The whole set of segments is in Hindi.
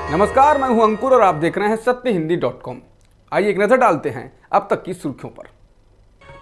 नमस्कार, मैं हूं अंकुर और आप देख रहे हैं सत्यहिंदी.com। आइए एक नजर डालते हैं अब तक की सुर्खियों पर।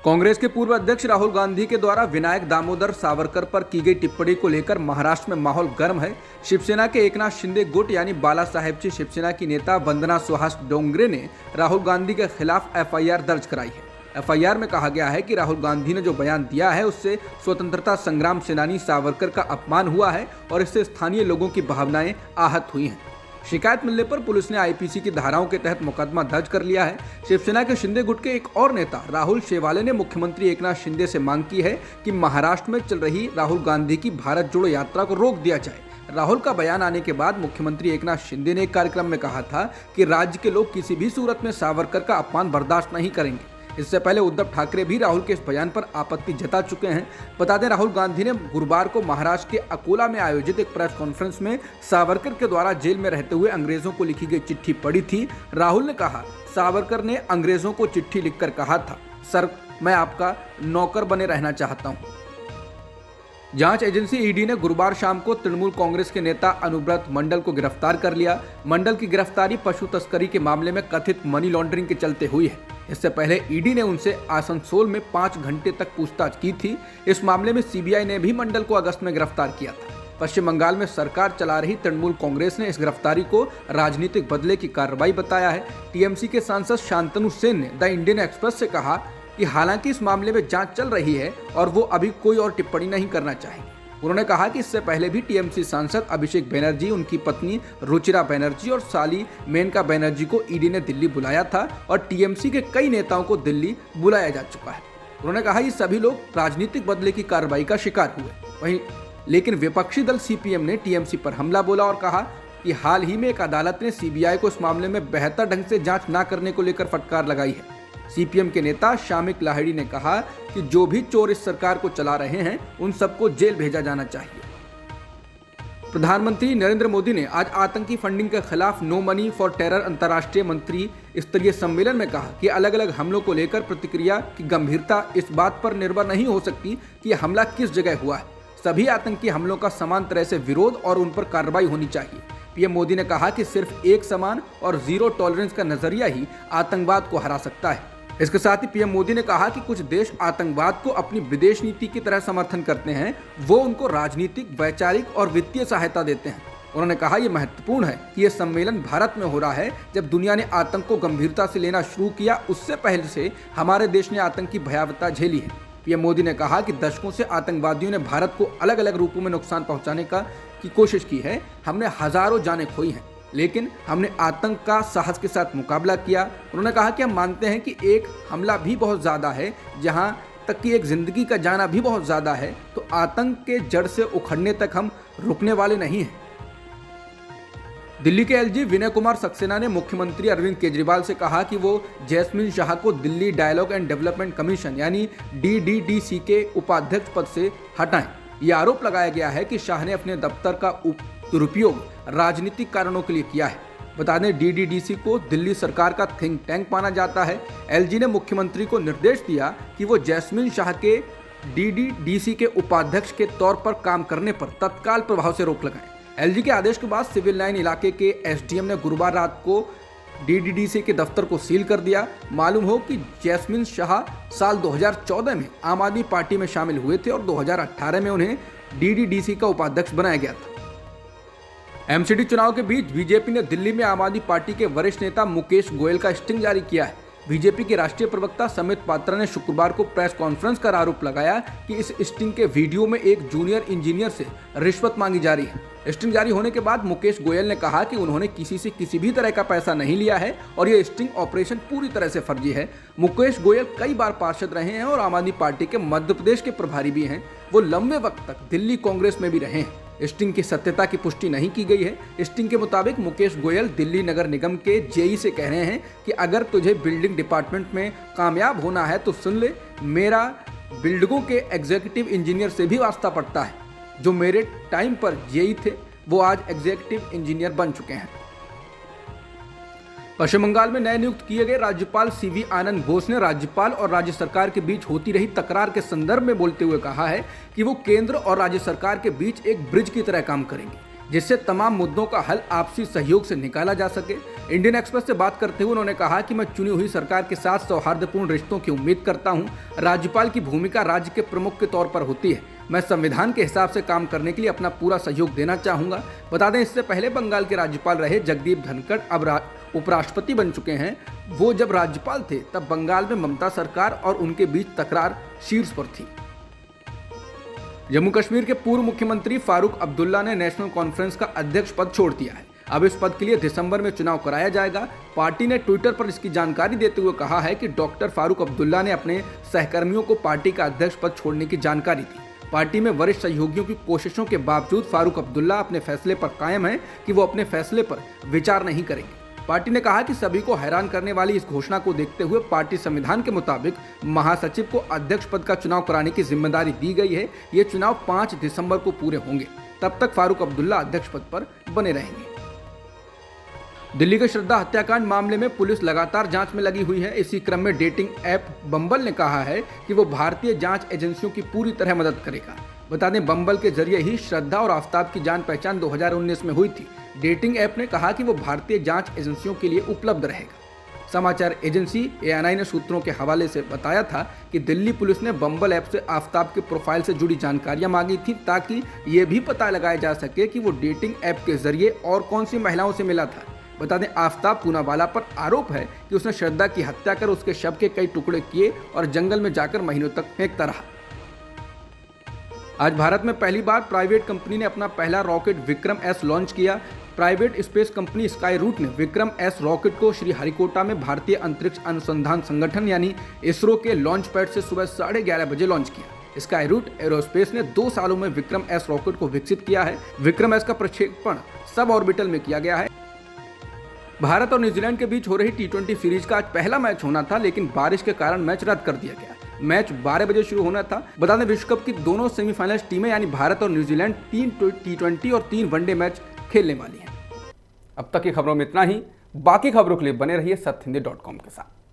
कांग्रेस के पूर्व अध्यक्ष राहुल गांधी के द्वारा विनायक दामोदर सावरकर पर की गई टिप्पणी को लेकर महाराष्ट्र में माहौल गर्म है। शिवसेना के एकनाथ शिंदे गुट यानी बाला साहेबची शिवसेना की नेता वंदना सुहास डोंगरे ने राहुल गांधी के खिलाफ एफआईआर दर्ज कराई है। एफआईआर में कहा गया है कि राहुल गांधी ने जो बयान दिया है उससे स्वतंत्रता संग्राम सेनानी सावरकर का अपमान हुआ है और इससे स्थानीय लोगों की भावनाएं आहत हुई हैं। शिकायत मिलने पर पुलिस ने आईपीसी की धाराओं के तहत मुकदमा दर्ज कर लिया है। शिवसेना के शिंदे गुट के एक और नेता राहुल शेवाले ने मुख्यमंत्री एकनाथ शिंदे से मांग की है कि महाराष्ट्र में चल रही राहुल गांधी की भारत जोड़ो यात्रा को रोक दिया जाए। राहुल का बयान आने के बाद मुख्यमंत्री एकनाथ शिंदे ने एक कार्यक्रम में कहा था कि राज्य के लोग किसी भी सूरत में सावरकर का अपमान बर्दाश्त नहीं करेंगे। इससे पहले उद्धव ठाकरे भी राहुल के इस बयान पर आपत्ति जता चुके हैं। बता दें, राहुल गांधी ने गुरुवार को महाराष्ट्र के अकोला में आयोजित एक प्रेस कॉन्फ्रेंस में सावरकर के द्वारा जेल में रहते हुए अंग्रेजों को लिखी गई चिट्ठी पढ़ी थी। राहुल ने कहा, सावरकर ने अंग्रेजों को चिट्ठी लिखकर कहा था, सर मैं आपका नौकर बने रहना चाहता हूँ। जांच एजेंसी ईडी ने गुरुवार शाम को तृणमूल कांग्रेस के नेता अनुव्रत मंडल को गिरफ्तार कर लिया। मंडल की गिरफ्तारी पशु तस्करी के मामले में कथित मनी लॉन्ड्रिंग के चलते हुई है। इससे पहले ईडी ने उनसे आसनसोल में 5 घंटे तक पूछताछ की थी। इस मामले में सीबीआई ने भी मंडल को अगस्त में गिरफ्तार किया था। पश्चिम बंगाल में सरकार चला रही तृणमूल कांग्रेस ने इस गिरफ्तारी को राजनीतिक बदले की कार्रवाई बताया है। टीएमसी के सांसद शांतनु सेन ने द इंडियन एक्सप्रेस से कहा कि हालांकि इस मामले में जांच चल रही है और वो अभी कोई और टिप्पणी नहीं करना चाहेंगे। उन्होंने कहा कि इससे पहले भी टीएमसी सांसद अभिषेक बनर्जी, उनकी पत्नी रुचिरा बनर्जी और साली मेनका बनर्जी को ईडी ने दिल्ली बुलाया था और टीएमसी के कई नेताओं को दिल्ली बुलाया जा चुका है। उन्होंने कहा ये सभी लोग राजनीतिक बदले की कार्रवाई का शिकार हुए। लेकिन विपक्षी दल सीपीएम ने टीएमसी पर हमला बोला और कहा कि हाल ही में एक अदालत ने सीबीआई को इस मामले में बेहतर ढंग से जांच न करने को लेकर फटकार लगाई है। सीपीएम के नेता शामिक लाहिड़ी ने कहा कि जो भी चोर इस सरकार को चला रहे हैं उन सबको जेल भेजा जाना चाहिए। प्रधानमंत्री नरेंद्र मोदी ने आज आतंकी फंडिंग के खिलाफ नो मनी फॉर टेरर अंतर्राष्ट्रीय मंत्री स्तरीय सम्मेलन में कहा कि अलग अलग हमलों को लेकर प्रतिक्रिया की गंभीरता इस बात पर निर्भर नहीं हो सकती कि यह हमला किस जगह हुआ है। सभी आतंकी हमलों का समान तरह से विरोध और उन पर कार्रवाई होनी चाहिए। पीएम मोदी ने कहा कि सिर्फ एक समान और जीरो टॉलरेंस का नजरिया ही आतंकवाद को हरा सकता है। इसके साथ ही पीएम मोदी ने कहा कि कुछ देश आतंकवाद को अपनी विदेश नीति की तरह समर्थन करते हैं, वो उनको राजनीतिक, वैचारिक और वित्तीय सहायता देते हैं। उन्होंने कहा यह महत्वपूर्ण है कि यह सम्मेलन भारत में हो रहा है। जब दुनिया ने आतंक को गंभीरता से लेना शुरू किया, उससे पहले से हमारे देश ने आतंक की भयावहता झेली है। पीएम मोदी ने कहा कि दशकों से आतंकवादियों ने भारत को अलग अलग रूपों में नुकसान पहुंचाने की कोशिश की है। हमने हजारों जानें खोई हैं, लेकिन हमने आतंक का साहस के साथ मुकाबला किया। उन्होंने कहा कि हम मानते हैं कि एक हमला भी बहुत ज़्यादा है, जहां तक कि एक जिंदगी का जाना भी बहुत ज़्यादा है, तो आतंक के जड़ से उखड़ने तक हम रुकने वाले नहीं हैं। दिल्ली के एलजी विनय कुमार सक्सेना ने मुख्यमंत्री अरविंद केजरीवाल से कहा कि वो जैस्मिन शाह को Delhi dialogue and development commission यानी डीडीडीसी के उपाध्यक्ष पद से हटाएं। यह आरोप लगाया गया है कि शाह ने अपने दफ्तर का दुरुपयोग राजनीतिक कारणों के लिए किया है। बता दें, डीडीडीसी को दिल्ली सरकार का थिंक टैंक माना जाता है। एलजी ने मुख्यमंत्री को निर्देश दिया कि वो जैस्मिन शाह के डीडीडीसी के उपाध्यक्ष के तौर पर काम करने पर तत्काल प्रभाव से रोक लगाएं। एलजी के आदेश के बाद सिविल लाइन इलाके के एसडीएम ने गुरुवार रात को डीडीडीसी के दफ्तर को सील कर दिया। मालूम हो कि जैस्मिन शाह साल 2014 में आम आदमी पार्टी में शामिल हुए थे और 2018 में उन्हें डीडीडीसी का उपाध्यक्ष बनाया गया था। एमसीडी चुनाव के बीच बीजेपी ने दिल्ली में आम आदमी पार्टी के वरिष्ठ नेता मुकेश गोयल का स्टिंग जारी किया है। बीजेपी के राष्ट्रीय प्रवक्ता समित पात्रा ने शुक्रवार को प्रेस कॉन्फ्रेंस कर आरोप लगाया कि इस स्टिंग के वीडियो में एक जूनियर इंजीनियर से रिश्वत मांगी जा रही है। स्टिंग जारी होने के बाद मुकेश गोयल ने कहा कि उन्होंने किसी से किसी भी तरह का पैसा नहीं लिया है और यह स्टिंग ऑपरेशन पूरी तरह से फर्जी है। मुकेश गोयल कई बार पार्षद रहे हैं और आम आदमी पार्टी के मध्य प्रदेश के प्रभारी भी हैं। वो लंबे वक्त तक दिल्ली कांग्रेस में भी रहे हैं। स्टिंग की सत्यता की पुष्टि नहीं की गई है। स्टिंग के मुताबिक मुकेश गोयल दिल्ली नगर निगम के जेई से कह रहे हैं कि अगर तुझे बिल्डिंग डिपार्टमेंट में कामयाब होना है तो सुन ले, मेरा बिल्डिंगों के एग्जीक्यूटिव इंजीनियर से भी वास्ता पड़ता है। जो मेरे टाइम पर जेई थे वो आज एग्जीक्यूटिव इंजीनियर बन चुके हैं। पश्चिम बंगाल में नए नियुक्त किए गए राज्यपाल सीवी आनंद बोस ने राज्यपाल और राज्य सरकार के बीच होती रही तकरार के संदर्भ में बोलते हुए कहा है कि वो केंद्र और राज्य सरकार के बीच एक ब्रिज की तरह काम करेंगे। जिससे तमाम मुद्दों का हल आपसी सहयोग से निकाला जा सके। इंडियन एक्सप्रेस से बात करते हुए उन्होंने कहा कि मैं चुनी हुई सरकार के साथ सौहार्दपूर्ण रिश्तों की उम्मीद करता हूं। राज्यपाल की भूमिका राज्य के प्रमुख के तौर पर होती है। मैं संविधान के हिसाब से काम करने के लिए अपना पूरा सहयोग देना चाहूंगा। बता दें, इससे पहले बंगाल के राज्यपाल रहे जगदीप धनखड़ अब उपराष्ट्रपति बन चुके हैं। वो जब राज्यपाल थे तब बंगाल में ममता सरकार और उनके बीच तकरार शीर्ष पर थी। जम्मू कश्मीर के पूर्व मुख्यमंत्री फारूक अब्दुल्ला ने नेशनल कॉन्फ्रेंस का अध्यक्ष पद छोड़ दिया है। अब इस पद के लिए दिसंबर में चुनाव कराया जाएगा। पार्टी ने ट्विटर पर इसकी जानकारी देते हुए कहा है कि डॉक्टर फारूक अब्दुल्ला ने अपने सहकर्मियों को पार्टी का अध्यक्ष पद छोड़ने की जानकारी दी। पार्टी में वरिष्ठ सहयोगियों की कोशिशों के बावजूद फारूक अब्दुल्ला अपने फैसले पर कायम है कि वो अपने फैसले पर विचार नहीं करेंगे। पार्टी ने कहा कि सभी को हैरान करने वाली इस घोषणा को देखते हुए पार्टी संविधान के मुताबिक महासचिव को अध्यक्ष पद का चुनाव कराने की जिम्मेदारी दी गई है। ये चुनाव 5 दिसंबर को पूरे होंगे। तब तक फारूक अब्दुल्ला अध्यक्ष पद पर बने रहेंगे। दिल्ली के श्रद्धा हत्याकांड मामले में पुलिस लगातार जांच में लगी हुई है। इसी क्रम में डेटिंग ऐप बम्बल ने कहा है कि वो भारतीय जांच एजेंसियों की पूरी तरह मदद करेगा। बता दें, बम्बल के जरिए ही श्रद्धा और आफ्ताब की जान पहचान 2019 में हुई थी। डेटिंग ऐप ने कहा कि वो भारतीय जांच एजेंसियों के लिए उपलब्ध रहेगा। समाचार एजेंसी ANI ने सूत्रों के हवाले से बताया था कि दिल्ली पुलिस ने बम्बल ऐप से आफ्ताब के प्रोफाइल से जुड़ी जानकारियां मांगी थी ताकि ये भी पता लगाया जा सके कि वो डेटिंग ऐप के जरिए और कौन सी महिलाओं से मिला था। बता दें, आफ्ताब पूनावाला पर आरोप है कि उसने श्रद्धा की हत्या कर उसके शव के कई टुकड़े किए और जंगल में जाकर महीनों तक फेंकता रहा। आज भारत में पहली बार प्राइवेट कंपनी ने अपना पहला रॉकेट विक्रम S लॉन्च किया। Private space company Skyroot ने विक्रम S रॉकेट को श्रीहरिकोटा में भारतीय अंतरिक्ष अनुसंधान संगठन यानी इसरो के लॉन्च पैड से सुबह 11:30 बजे लॉन्च किया। स्काई रूट एरोस्पेस ने 2 सालों में विक्रम S रॉकेट को विकसित किया है। विक्रम S का प्रक्षेपण सब ऑर्बिटल में किया गया है। भारत और न्यूजीलैंड के बीच हो रही T20 सीरीज का आज पहला मैच होना था, लेकिन बारिश के कारण मैच रद्द कर दिया गया। मैच 12 बजे शुरू होना था। बता दें, विश्व कप की दोनों सेमीफाइनल्स टीमें यानी भारत और न्यूजीलैंड 3 T20 और 3 वनडे मैच खेलने वाली हैं। अब तक की खबरों में इतना ही। बाकी खबरों के लिए बने रहिए सत्यहिंदी.com के साथ।